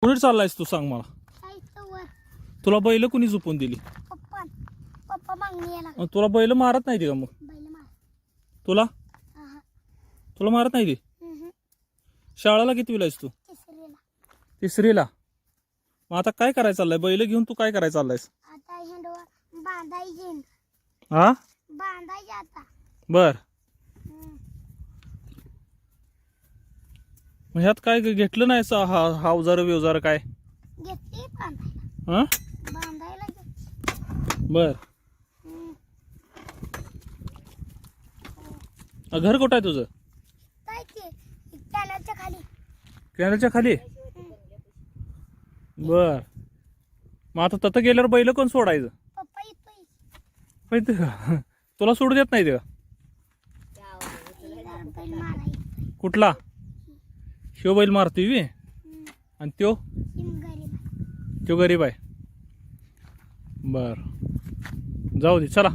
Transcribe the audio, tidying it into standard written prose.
कुठे चाललायस तू सांग मला. तुला बैल कुणी झोपून दिली. पप्पा मागणी यायला. तुला बैल मारत नाही ती का मग. बैल मार. तुला तुला मारत नाही ती. शाळेला कितवीला आहेस तू. तिसरीला. तिसरीला. मग आता काय करायचं चाललंय बैल घेऊन तू काय करायचं चाललायस. आता हिंडवा बांधायचे. हा बांधायचे आता. बर. मग ह्यात काय घेतलं नाही अवजार बिवजार काय. घेतली बांधायला. हा बांधायला घेतली. बर. घर कुठं आहे तुझं. काय ते कॅनलच्या खाली. कॅनलच्या खाली. बर. मग आता तिथं गेल्यावर बैल कोण सोडायचं. पप्पा येतोय. माहिती का तुला सोडू देत नाही ते का. बैल मारायचं. कुठला शिव बैल मारतोय बी. आणि त्यो गरीब. त्यो गरीब आहे. बर जाऊ दे चला.